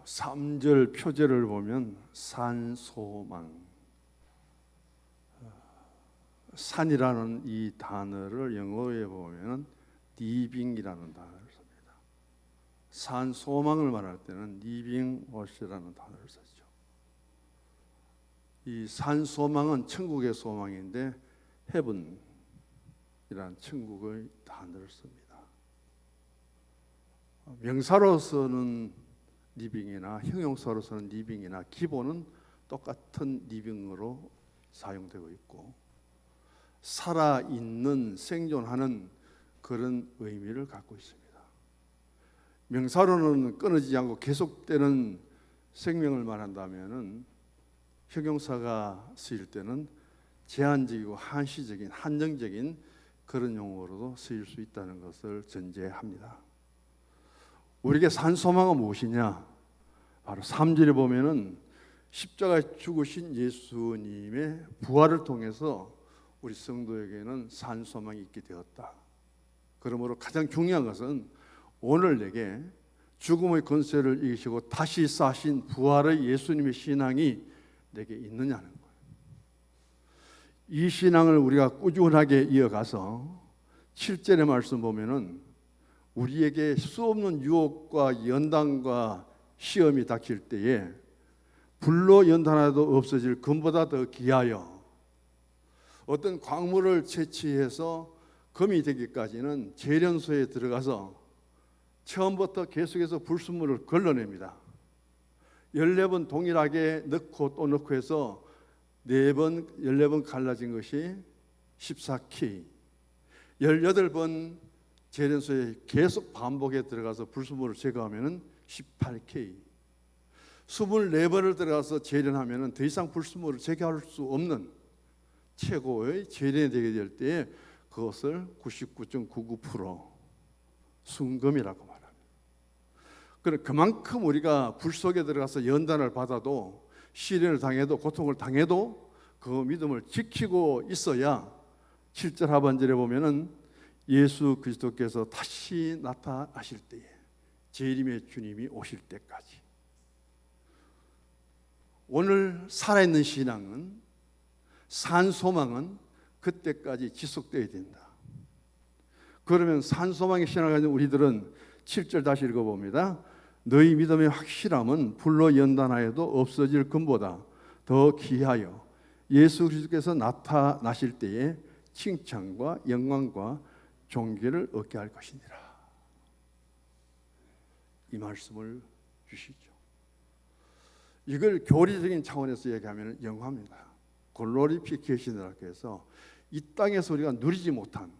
3절 표제를 보면 산소망, 산이라는 이 단어를 영어에 보면 리빙이라는 단어를 씁니다. 산소망을 말할 때는 리빙 워시라는 단어를 쓰죠. 이 산소망은 천국의 소망인데 헤븐이라는 천국의 단어를 씁니다. 명사로서는 리빙이나 형용사로서는 리빙이나 기본은 똑같은 리빙으로 사용되고 있고 살아있는 생존하는 그런 의미를 갖고 있습니다. 명사로는 끊어지지 않고 계속되는 생명을 말한다면은 형용사가 쓰일 때는 제한적이고 한시적인 한정적인 그런 용어로도 쓰일 수 있다는 것을 전제합니다. 우리에게 산소망은 무엇이냐? 바로 3절에 보면은 십자가에 죽으신 예수님의 부활을 통해서 우리 성도에게는 산소망이 있게 되었다. 그러므로 가장 중요한 것은 오늘 내게 죽음의 권세를 이기시고 다시 사신 부활의 예수님의 신앙이 내게 있느냐는 거예요. 이 신앙을 우리가 꾸준하게 이어가서 7절의 말씀 보면은 우리에게 수없는 유혹과 연단과 시험이 닥칠 때에 불로 연단하여도 없어질 금보다 더 귀하여 어떤 광물을 채취해서 금이 되기까지는 재련소에 들어가서 처음부터 계속해서 불순물을 걸러냅니다. 14번 동일하게 넣고 또 넣고 해서 14번 갈라진 것이 14K, 18번 재련소에 계속 반복에 들어가서 불순물을 제거하면 18K, 24번을 들어가서 재련하면 더 이상 불순물을 제거할 수 없는 최고의 재련이 되게 될 때에 그것을 99.99% 순금이라고 말합니다. 그만큼 우리가 불 속에 들어가서 연단을 받아도 시련을 당해도 고통을 당해도 그 믿음을 지키고 있어야 7절 하반절에 보면은 예수 그리스도께서 다시 나타나실 때에 재림의 주님이 오실 때까지 오늘 살아있는 신앙은 산소망은 그때까지 지속되어야 된다. 그러면 산소망의 신앙을 가진 우리들은 7절 다시 읽어봅니다. 너희 믿음의 확실함은 불로 연단하여도 없어질 금보다 더 귀하여 예수 그리스도께서 나타나실 때에 칭찬과 영광과 존귀를 얻게 할 것이니라. 이 말씀을 주시죠. 이걸 교리적인 차원에서 얘기하면 영화입니다. 글로리피케이션이라고 해서 이 땅에서 우리가 누리지 못한,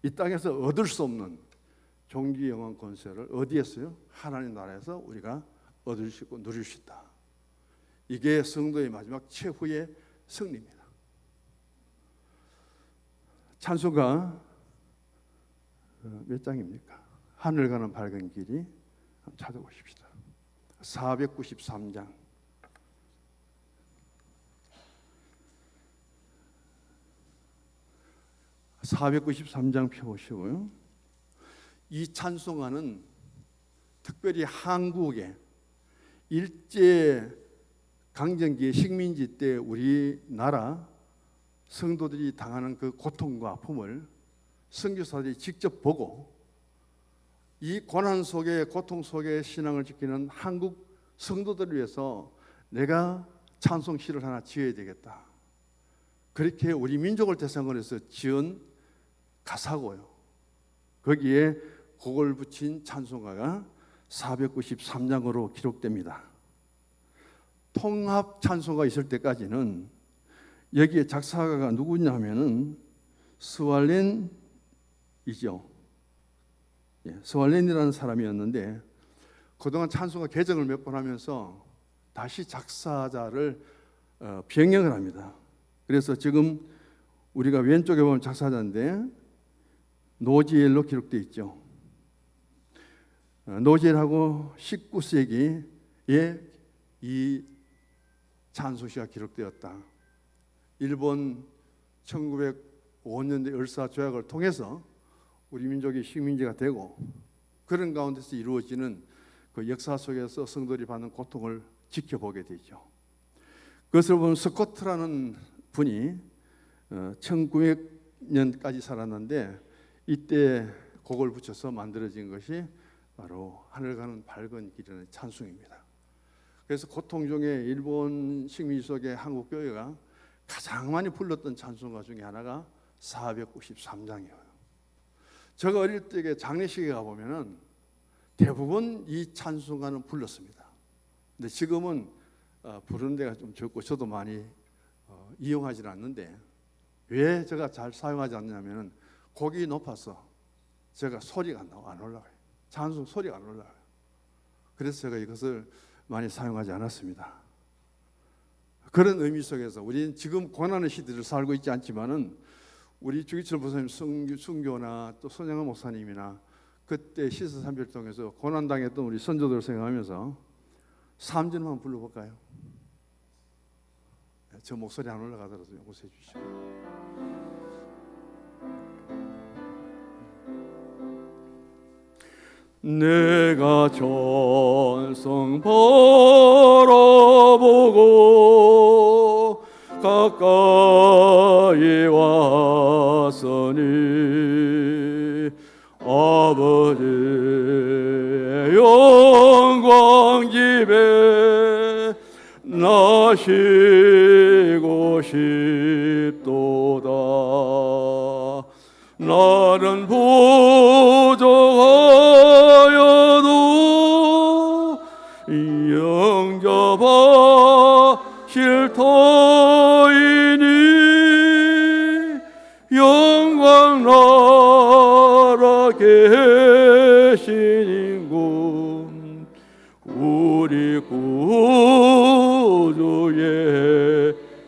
이 땅에서 얻을 수 없는 존귀 영광 권세를 어디에서요? 하나님 나라에서 우리가 얻을 수 있고 누릴 수 있다. 이게 성도의 마지막 최후의 승리입니다. 찬송가 몇 장입니까? 하늘 가는 밝은 길이 찾아보십시다. 493장. 493장 펴보시고요. 이 찬송가는 특별히 한국의 일제 강점기의 식민지 때 우리나라 성도들이 당하는 그 고통과 아픔을 선교사들이 직접 보고 이 고난 속에 고통 속에 신앙을 지키는 한국 성도들을 위해서 내가 찬송시를 하나 지어야 되겠다. 그렇게 우리 민족을 대상으로 해서 지은 가사고요. 거기에 곡을 붙인 찬송가가 493장으로 기록됩니다. 통합 찬송가 있을 때까지는 여기에 작사가가 누구냐면은 스왈렌이죠. 스왈렌이라는 사람이었는데 그동안 찬송가 개정을 몇 번 하면서 다시 작사자를 변경을 합니다. 그래서 지금 우리가 왼쪽에 보면 작사자인데 노지엘로 기록되어 있죠. 노지엘하고 19세기에 이 찬송시가 기록되었다. 일본 1905년대 을사 조약을 통해서 우리 민족이 식민지가 되고 그런 가운데서 이루어지는 그 역사 속에서 성도들이 받는 고통을 지켜보게 되죠. 그것을 보면 스코트라는 분이 1900년까지 살았는데 이때 곡을 붙여서 만들어진 것이 바로 하늘 가는 밝은 길이라는 찬송입니다. 그래서 고통 중에 일본 식민 속의 한국 교회가 가장 많이 불렀던 찬송가 중에 하나가 493장이에요. 제가 어릴 때 장례식에 가보면은 대부분 이 찬송가는 불렀습니다. 근데 지금은 부르는 데가 좀 적고 저도 많이 이용하지는 않는데 왜 제가 잘 사용하지 않냐면은 곡이 높아서 제가 소리가 안 올라가요. 찬송 소리가 안 올라가요. 그래서 제가 이것을 많이 사용하지 않았습니다. 그런 의미 속에서 우리는 지금 고난의 시대를 살고 있지 않지만은 우리 주기철 목사님 순교나 또 손영환 목사님이나 그때 시사삼별 통해서 고난당했던 우리 선조들을 생각하면서 3절만 불러볼까요? 저 목소리 안 올라가더라도 용서해 주시죠. 내가 전성 바라보고 가까이 왔으니 아버지의 영광 집에 나시고 싶도다. 나는 부족하여도 영접하실 터이니 영광 나라 계신 인군 우리 구주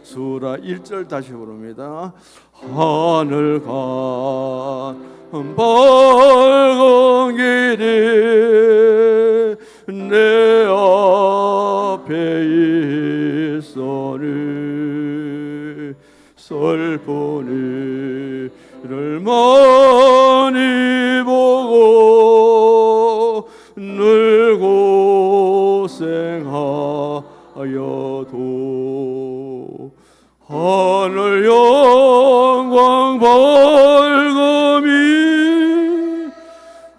예수라. 1절 다시 부릅니다. 하늘 간 밝은 길이 내 앞에 있으니 슬픈 일을 많이 보고 늘 고생하여도 하늘 영광 밝음이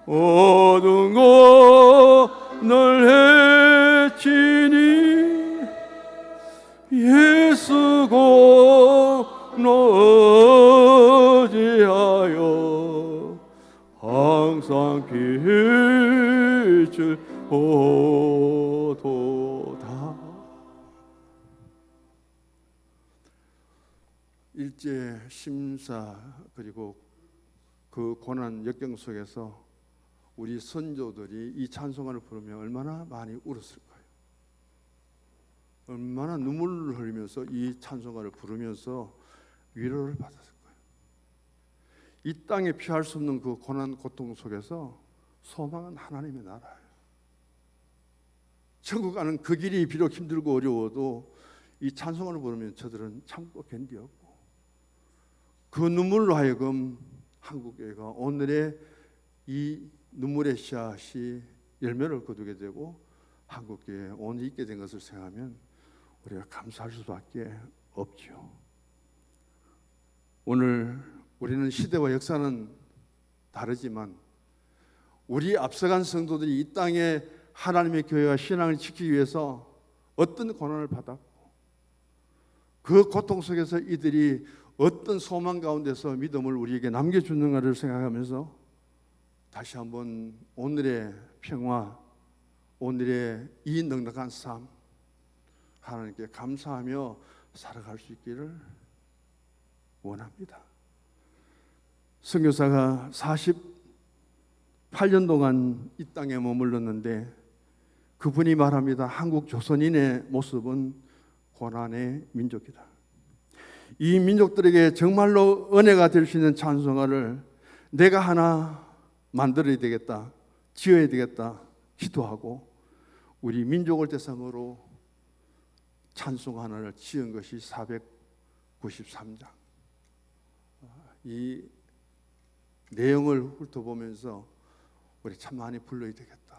어두운 것을 해치니 예수 공로지하여 항상 빛을 보도다. 일제 심사 그리고 그 고난 역경 속에서 우리 선조들이 이 찬송가를 부르며 얼마나 많이 울었을 거예요. 얼마나 눈물을 흘리면서 이 찬송가를 부르면서 위로를 받았을 거예요. 이 땅에 피할 수 없는 그 고난 고통 속에서 소망은 하나님의 나라예요. 천국 가는 그 길이 비록 힘들고 어려워도 이 찬송가를 부르면 저들은 참고 견디었고 그 눈물로 하여금 한국교회가 오늘의 이 눈물의 씨앗이 열매를 거두게 되고 한국교회에 오늘 있게 된 것을 생각하면 우리가 감사할 수밖에 없죠. 오늘 우리는 시대와 역사는 다르지만 우리 앞서간 성도들이 이 땅에 하나님의 교회와 신앙을 지키기 위해서 어떤 고난을 받았고 그 고통 속에서 이들이 어떤 소망 가운데서 믿음을 우리에게 남겨주는가를 생각하면서 다시 한번 오늘의 평화, 오늘의 이 넉넉한 삶 하나님께 감사하며 살아갈 수 있기를 원합니다. 선교사가 48년 동안 이 땅에 머물렀는데 그분이 말합니다. 한국 조선인의 모습은 고난의 민족이다. 이 민족들에게 정말로 은혜가 될 수 있는 찬송가를 내가 하나 만들어야 되겠다, 지어야 되겠다 기도하고 우리 민족을 대상으로 찬송 하나를 지은 것이 493장. 이 내용을 훑어보면서 우리 참 많이 불러야 되겠다.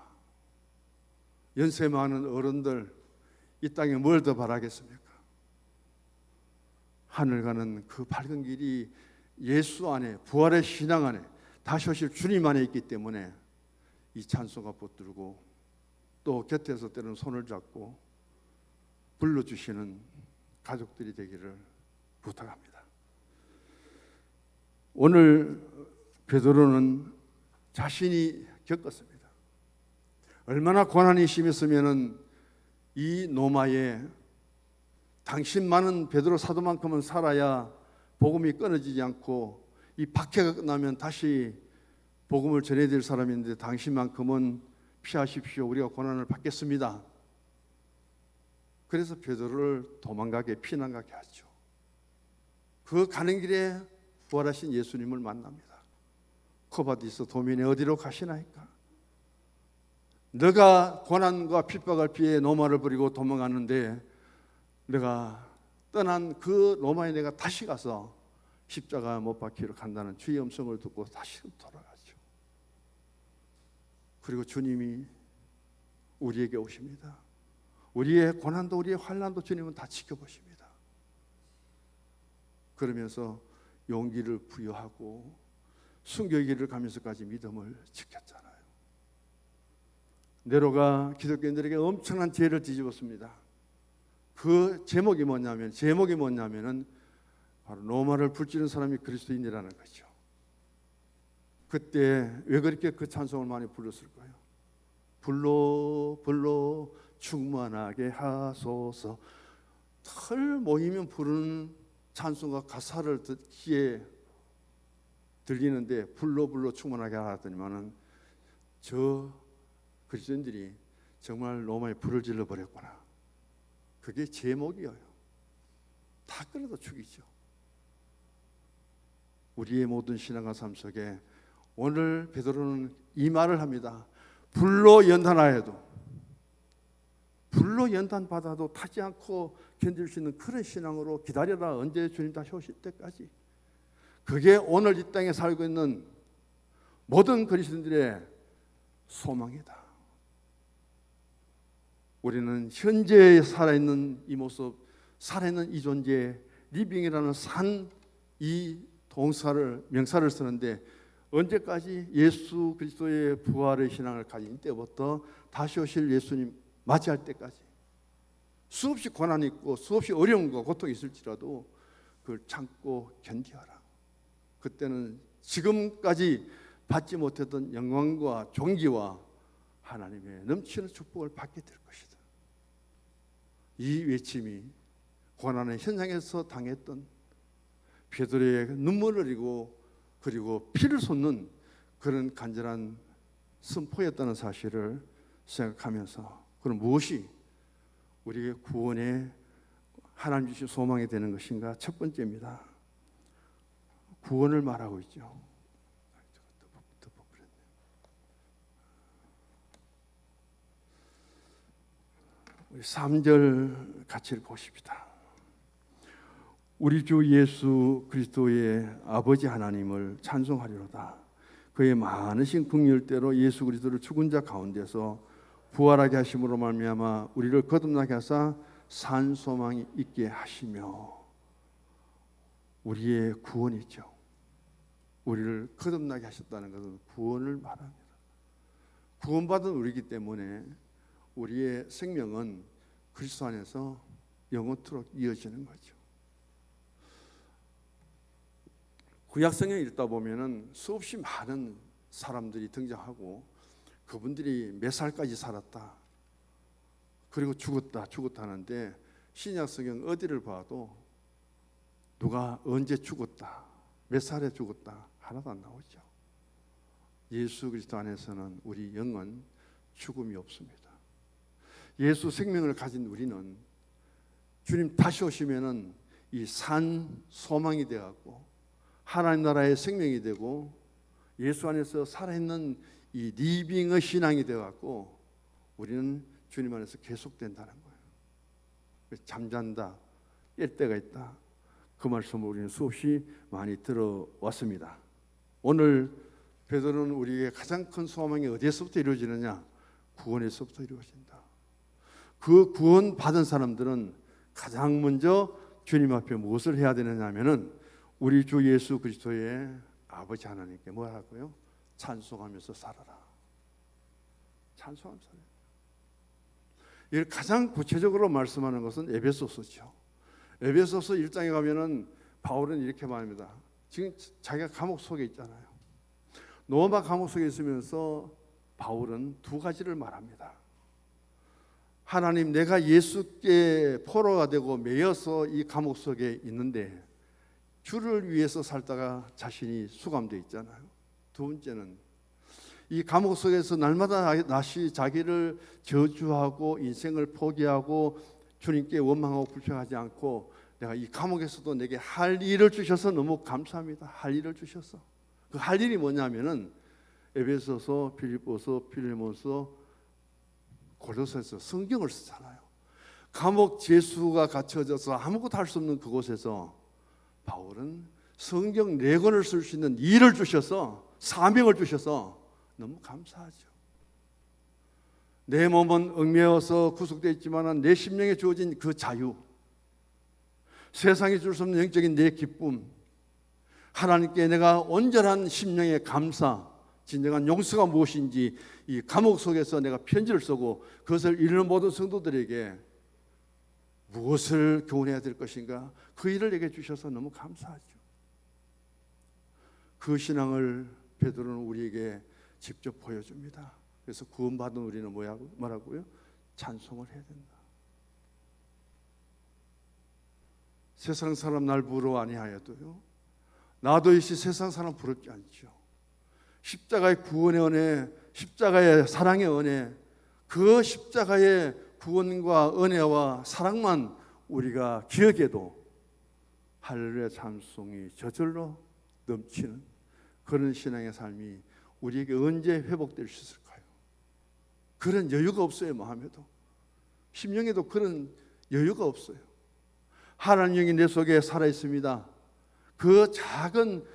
연세 많은 어른들 이 땅에 뭘 더 바라겠습니까? 하늘 가는 그 밝은 길이 예수 안에, 부활의 신앙 안에, 다시 오실 주님 안에 있기 때문에 이 찬송가 붙들고 또 곁에서 때로는 손을 잡고 불러주시는 가족들이 되기를 부탁합니다. 오늘 베드로는 자신이 겪었습니다. 얼마나 고난이 심했으면 이 노마에 당신만은 베드로 사도만큼은 살아야 복음이 끊어지지 않고 이 박해가 끝나면 다시 복음을 전해드릴 사람인데 당신만큼은 피하십시오. 우리가 고난을 받겠습니다. 그래서 베드로를 도망가게 피난가게 하죠. 그 가는 길에 부활하신 예수님을 만납니다. 코바디스 도민이 어디로 가시나이까? 너가 고난과 핍박을 피해 로마를 버리고 도망가는데 내가 떠난 그 로마에 내가 다시 가서 십자가 못 박히러 간다는 주의 음성을 듣고 다시 돌아가죠. 그리고 주님이 우리에게 오십니다. 우리의 고난도 우리의 환난도 주님은 다 지켜보십니다. 그러면서 용기를 부여하고 순교의 길을 가면서까지 믿음을 지켰잖아요. 네로가 기독교인들에게 엄청난 죄를 뒤집었습니다. 그 제목이 뭐냐면은 바로 로마를 불지른 사람이 그리스도인이라는 거죠. 그때 왜 그렇게 그 찬송을 많이 불렀을까요? 불러 충만하게 하소서. 털 모이면 부르는 찬송과 가사를 듣기에 들리는데 불러 충만하게 하더니만은 저 그리스도인들이 정말 로마에 불을 질러 버렸구나. 그게 제목이에요. 다 끌어도 죽이죠. 우리의 모든 신앙과 삶 속에 오늘 베드로는 이 말을 합니다. 불로 연단하여도, 불로 연단 받아도 타지 않고 견딜 수 있는 그런 신앙으로 기다려라. 언제 주님 다시 오실 때까지. 그게 오늘 이 땅에 살고 있는 모든 그리스도인들의 소망이다. 우리는 현재 살아있는 이 모습, 살아있는 이 존재, 리빙이라는 산 이 명사를 쓰는데 언제까지? 예수 그리스도의 부활의 신앙을 가진 때부터 다시 오실 예수님 맞이할 때까지. 수없이 고난이 있고 수없이 어려움과 고통이 있을지라도 그걸 참고 견디어라. 그때는 지금까지 받지 못했던 영광과 존귀와 하나님의 넘치는 축복을 받게 될 것이다. 이 외침이 고난의 현장에서 당했던 베드로의 눈물을 흘리고 그리고 피를 쏟는 그런 간절한 선포였다는 사실을 생각하면서, 그럼 무엇이 우리의 구원의 하나님 주신 소망이 되는 것인가? 첫 번째입니다. 구원을 말하고 있죠. 3절 같이 보십시다. 우리 주 예수 그리스도의 아버지 하나님을 찬송하리로다. 그의 많으신 긍휼대로 예수 그리스도를 죽은 자 가운데서 부활하게 하심으로 말미암아 우리를 거듭나게 하사 산 소망이 있게 하시며, 우리의 구원이죠. 우리를 거듭나게 하셨다는 것은 구원을 말합니다. 구원받은 우리이기 때문에 우리의 생명은 그리스도 안에서 영원토록 이어지는 거죠. 구약성경을 읽다 보면은 수없이 많은 사람들이 등장하고 그분들이 몇 살까지 살았다, 그리고 죽었다 하는데 신약성경 어디를 봐도 누가 언제 죽었다, 몇 살에 죽었다 하나도 안 나오죠. 예수 그리스도 안에서는 우리 영은 죽음이 없습니다. 예수 생명을 가진 우리는 주님 다시 오시면은 이 산 소망이 되었고 하나님 나라의 생명이 되고 예수 안에서 살아있는 이 리빙의 신앙이 되어갖고 우리는 주님 안에서 계속된다는 거예요. 잠잔다, 깰 때가 있다. 그 말씀을 우리는 수없이 많이 들어왔습니다. 오늘 베드로는 우리의 가장 큰 소망이 어디에서부터 이루어지느냐? 구원에서부터 이루어진다. 그 구원받은 사람들은 가장 먼저 주님 앞에 무엇을 해야 되느냐면은 우리 주 예수 그리스도의 아버지 하나님께 뭐라고요? 찬송하면서 살아라. 찬송하면서 살아라. 이걸 가장 구체적으로 말씀하는 것은 에베소서죠. 에베소서 1장에 가면은 바울은 이렇게 말합니다. 지금 자기가 감옥 속에 있잖아요. 로마 감옥 속에 있으면서 바울은 두 가지를 말합니다. 하나님, 내가 예수께 포로가 되고 매여서 이 감옥 속에 있는데 주를 위해서 살다가 자신이 수감되어 있잖아요. 두 번째는 이 감옥 속에서 날마다 다시 자기를 저주하고 인생을 포기하고 주님께 원망하고 불평하지 않고 내가 이 감옥에서도 내게 할 일을 주셔서 너무 감사합니다. 할 일을 주셔서. 그 할 일이 뭐냐면은 에베소서, 빌립보서, 빌레몬서, 고린도서에서 성경을 쓰잖아요. 감옥 죄수가 갇혀져서 아무것도 할 수 없는 그곳에서 바울은 성경 4권을 쓸 수 있는 일을 주셔서, 사명을 주셔서 너무 감사하죠. 내 몸은 얽매여서 구속되어 있지만 내 심령에 주어진 그 자유, 세상이 줄 수 없는 영적인 내 기쁨, 하나님께 내가 온전한 심령의 감사, 진정한 용서가 무엇인지 이 감옥 속에서 내가 편지를 쓰고 그것을 읽는 모든 성도들에게 무엇을 교훈해야 될 것인가, 그 일을 내게 주셔서 너무 감사하죠. 그 신앙을 베드로는 우리에게 직접 보여줍니다. 그래서 구원받은 우리는 뭐라고요? 찬송을 해야 된다. 세상 사람 날 부러워 아니하여도요, 나도 역시 세상 사람 부럽지 않죠. 십자가의 구원의 은혜, 십자가의 사랑의 은혜, 그 십자가의 구원과 은혜와 사랑만 우리가 기억해도 할렐루야 찬송이 저절로 넘치는 그런 신앙의 삶이 우리에게 언제 회복될 수 있을까요? 그런 여유가 없어요. 마음에도, 심령에도 그런 여유가 없어요. 하나님 영이 내 속에 살아있습니다. 그 작은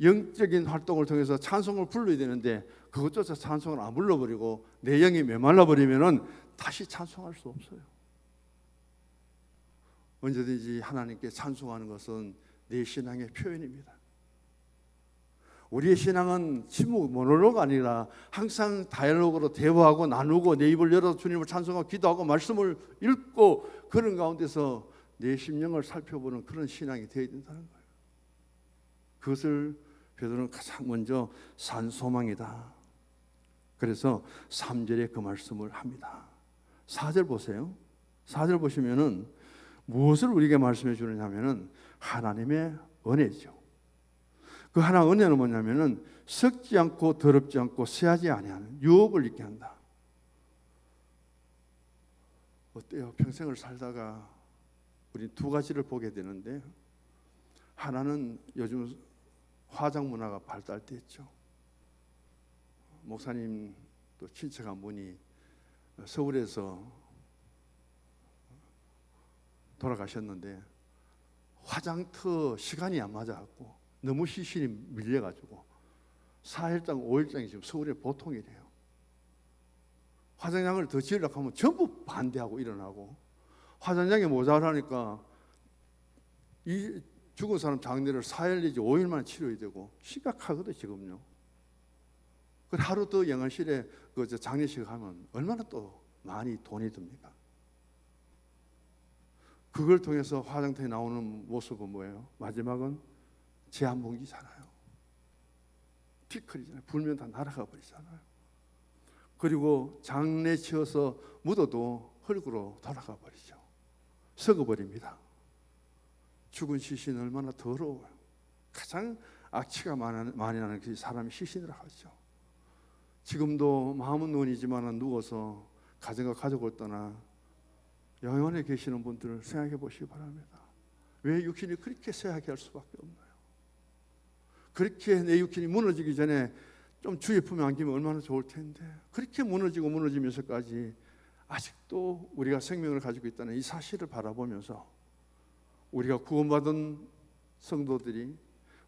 영적인 활동을 통해서 찬송을 불러야 되는데 그것조차 찬송을 안 불러버리고 내 영이 메말라버리면 다시 찬송할 수 없어요. 언제든지 하나님께 찬송하는 것은 내 신앙의 표현입니다. 우리의 신앙은 침묵, 모노로그가 아니라 항상 다이얼로그로 대화하고 나누고 내 입을 열어서 주님을 찬송하고 기도하고 말씀을 읽고 그런 가운데서 내 심령을 살펴보는 그런 신앙이 되어야 된다는 거예요. 그것을 베드로는 가장 먼저 산 소망이다. 그래서 3절에 그 말씀을 합니다. 4절 보세요. 4절 보시면은 무엇을 우리에게 말씀해 주느냐면은 하나님의 은혜죠. 그 하나 은혜는 뭐냐면은 썩지 않고 더럽지 않고 쇠하지 아니하는 유업을 있게 한다. 어때요? 평생을 살다가 우리 두 가지를 보게 되는데, 하나는 요즘 화장 문화가 발달됐죠. 목사님 또 친척 한 분이 서울에서 돌아가셨는데 화장터 시간이 안 맞아갖고 너무 시신이 밀려가지고 4일장 5일장이 지금 서울에 보통이래요. 화장장을 더 지으려고 하면 전부 반대하고 일어나고, 화장장이 모자라니까 이 죽은 사람 장례를 4일 내지 5일 만에 치러야 되고 심각하거든 지금요. 그 하루 더 영안실에 그 장례식 하면 얼마나 또 많이 돈이 듭니까? 그걸 통해서 화장터에 나오는 모습은 뭐예요? 마지막은 제한봉지잖아요. 피클이잖아요. 불면 다 날아가 버리잖아요. 그리고 장례 치어서 묻어도 흙으로 돌아가 버리죠. 썩어버립니다. 죽은 시신은 얼마나 더러워요. 가장 악취가 많이 나는 그 사람이 시신이라 하죠. 지금도 마음은 논이지만 누워서 가정과 가족을 떠나 영원에 계시는 분들을 생각해 보시기 바랍니다. 왜 육신이 그렇게 쇠하게 할 수밖에 없나요? 그렇게 내 육신이 무너지기 전에 좀 주의 품에 안기면 얼마나 좋을 텐데, 그렇게 무너지고 무너지면서까지 아직도 우리가 생명을 가지고 있다는 이 사실을 바라보면서 우리가 구원받은 성도들이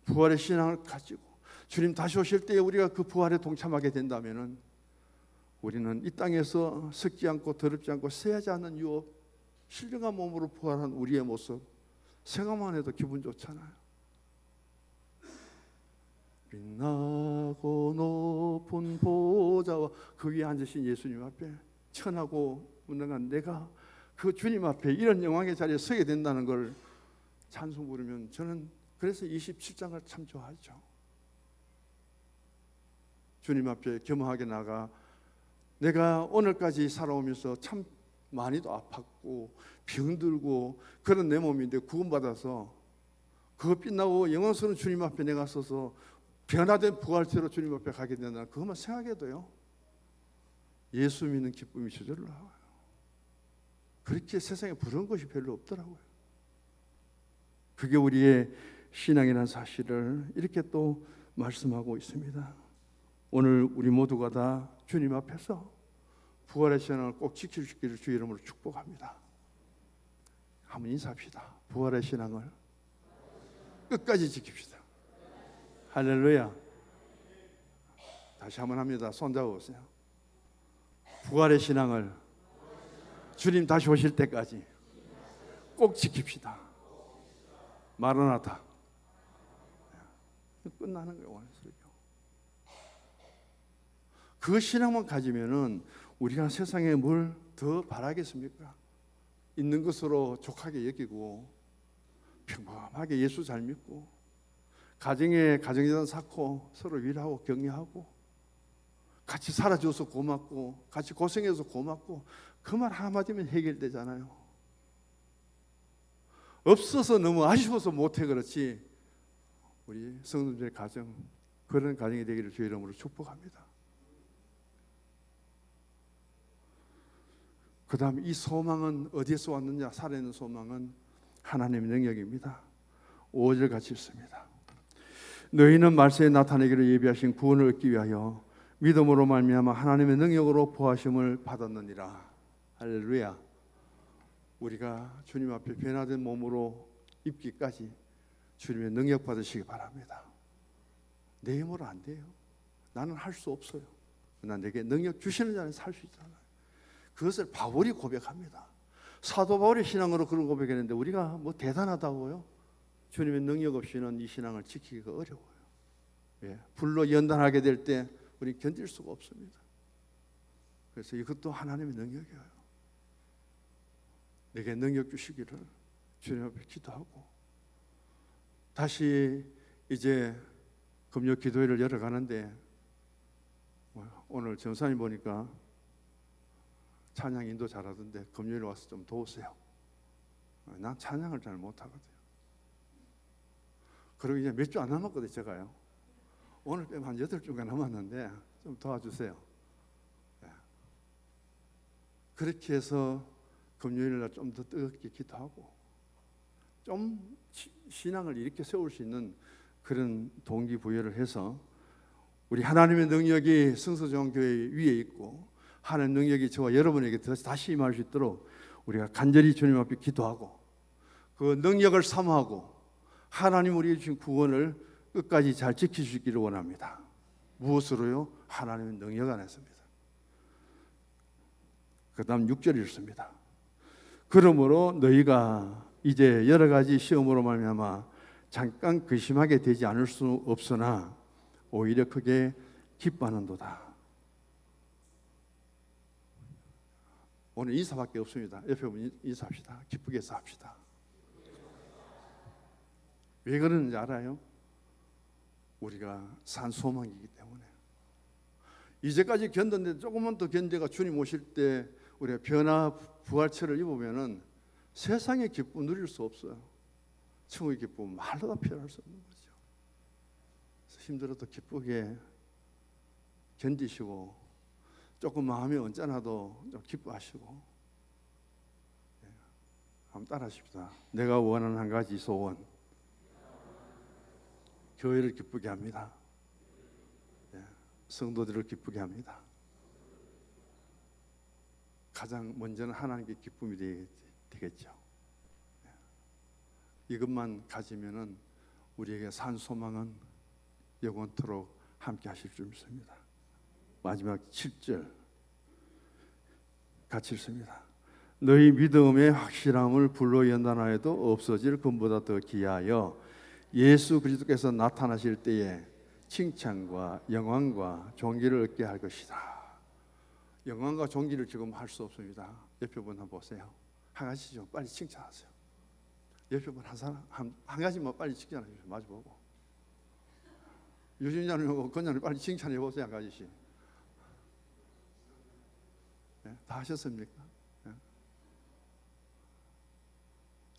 부활의 신앙을 가지고 주님 다시 오실 때 우리가 그 부활에 동참하게 된다면은 우리는 이 땅에서 썩지 않고 더럽지 않고 쇠하지 않는 유업, 신령한 몸으로 부활한 우리의 모습 생각만 해도 기분 좋잖아요. 빛나고 높은 보좌와 그 위에 앉으신 예수님 앞에 천하고 무능한 내가 그 주님 앞에 이런 영광의 자리에 서게 된다는 걸 찬송 부르면 저는 그래서 27장을 참 좋아하죠. 주님 앞에 겸허하게 나가 내가 오늘까지 살아오면서 참 많이도 아팠고 병들고 그런 내 몸인데 구원받아서 그거 빛나고 영광스러운 주님 앞에 내가 서서 변화된 부활체로 주님 앞에 가게 된다. 그것만 생각해도요 예수 믿는 기쁨이 저절로 나와요. 그렇게 세상에 부러운 것이 별로 없더라고요. 그게 우리의 신앙이라는 사실을 이렇게 또 말씀하고 있습니다. 오늘 우리 모두가 다 주님 앞에서 부활의 신앙을 꼭 지킬 수 있기를 주의 이름으로 축복합니다. 한번 인사합시다. 부활의 신앙을 끝까지 지킵시다. 할렐루야. 다시 한번 합니다. 손잡아 보세요. 부활의 신앙을 주님 다시 오실 때까지 꼭 지킵시다. 마라나타. 끝나는 거예요. 오늘 설교. 그 신앙만 가지면은 우리가 세상에 뭘 더 바라겠습니까? 있는 것으로 족하게 여기고 평범하게 예수 잘 믿고 가정에 가정재산 쌓고 서로 위로하고 격려하고 같이 살아줘서 고맙고 같이 고생해서 고맙고 그 말 한마디면 해결되잖아요. 없어서 너무 아쉬워서 못해 그렇지 우리 성도들의 가정 그런 가정이 되기를 주의 이름으로 축복합니다. 그 다음 이 소망은 어디에서 왔느냐? 살아있는 소망은 하나님의 능력입니다. 5절 같이 읽습니다. 너희는 말세에 나타내기를 예비하신 구원을 얻기 위하여 믿음으로 말미암아 하나님의 능력으로 보하심을 받았느니라. 할렐루야. 우리가 주님 앞에 변화된 몸으로 입기까지 주님의 능력 받으시기 바랍니다. 내 힘으로 안 돼요. 나는 할 수 없어요. 그러나 내게 능력 주시는 자는 살 수 있잖아요. 그것을 바울이 고백합니다. 사도 바울의 신앙으로 그런 고백했는데 우리가 뭐 대단하다고요? 주님의 능력 없이는 이 신앙을 지키기가 어려워요. 예, 불로 연단하게 될 때 우리 견딜 수가 없습니다. 그래서 이것도 하나님의 능력이에요. 내게 능력 주시기를 주님 앞에 기도하고 다시 이제 금요 기도회를 열어가는데 오늘 전사님 보니까 찬양 인도 잘하던데 금요일에 와서 좀 도우세요. 난 찬양을 잘 못하거든요. 그리고 이제 몇 주 안 남았거든요. 제가요. 오늘 빼면 한 8주가 남았는데 좀 도와주세요. 그렇게 해서 금요일날 좀 더 뜨겁게 기도하고 좀 신앙을 이렇게 세울 수 있는 그런 동기부여를 해서 우리 하나님의 능력이 성서정교회 위에 있고 하나님의 능력이 저와 여러분에게 다시 임할 수 있도록 우리가 간절히 주님 앞에 기도하고 그 능력을 사모하고 하나님 우리에게 주신 구원을 끝까지 잘 지킬 수 있기를 원합니다. 무엇으로요? 하나님의 능력 안에서입니다. 그 다음 6절 읽습니다. 그러므로 너희가 이제 여러 가지 시험으로 말미암아 잠깐 근심하게 되지 않을 수 없으나 오히려 크게 기뻐하는도다. 오늘 인사밖에 없습니다. 옆에 보면 인사합시다. 기쁘게 인사합시다. 왜 그러는지 알아요? 우리가 산 소망이기 때문에. 이제까지 견뎠는데 조금만 더 견뎌가 주님 오실 때 우리가 변화 부활체를 입으면은 세상의 기쁨 누릴 수 없어요. 천국의 기쁨 말로 다 표현할 수 없는 거죠. 그래서 힘들어도 기쁘게 견디시고 조금 마음이 언짢아도 좀 기뻐하시고. 한번 따라하십시다. 내가 원하는 한 가지 소원, 교회를 기쁘게 합니다. 성도들을 기쁘게 합니다. 가장 먼저는 하나님께 기쁨이 되겠죠. 이것만 가지면은 우리에게 산 소망은 영원토록 함께 하실 줄 믿습니다. 마지막 7절 같이 읽습니다. 너희 믿음의 확실함을 불로 연단하여도 없어질 금보다 더 귀하여 예수 그리스도께서 나타나실 때에 칭찬과 영광과 존귀를 얻게 할 것이다. 영광과 존귀를 지금 할 수 없습니다. 옆에 분 한번 보세요. 한 가지 좀 빨리 칭찬하세요. 옆에 분 한 사람 한 가지만 빨리 칭찬하세요. 마주보고 유진자님하고 건자님 빨리 칭찬해 보세요. 한 가지씩. 네, 다 하셨습니까? 네.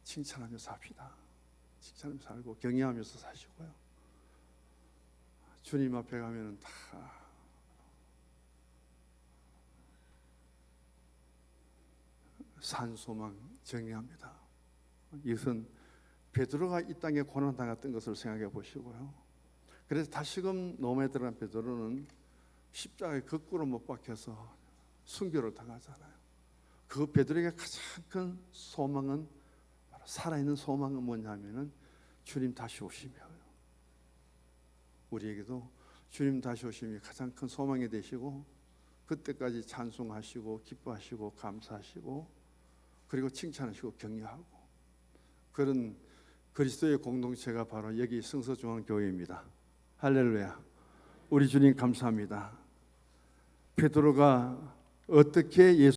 칭찬하며 삽시다. 칭찬하며 살고 경외하면서 사시고요. 주님 앞에 가면은 다 산소망 정리합니다. 이것은 베드로가 이 땅에 고난 당했던 것을 생각해 보시고요. 그래서 다시금 롬에 들어간 베드로는 십자가에 거꾸로 못 박혀서 순교를 당하잖아요. 그 베드로에게 가장 큰 소망은 살아있는 소망은 뭐냐면은 주님 다시 오시며요. 우리에게도 주님 다시 오심이 가장 큰 소망이 되시고 그때까지 찬송하시고 기뻐하시고 감사하시고 그리고 칭찬하시고 격려하고 그런 그리스도의 공동체가 바로 여기 성서중앙교회입니다. 할렐루야. 우리 주님 감사합니다. 베드로가 어떻게 예수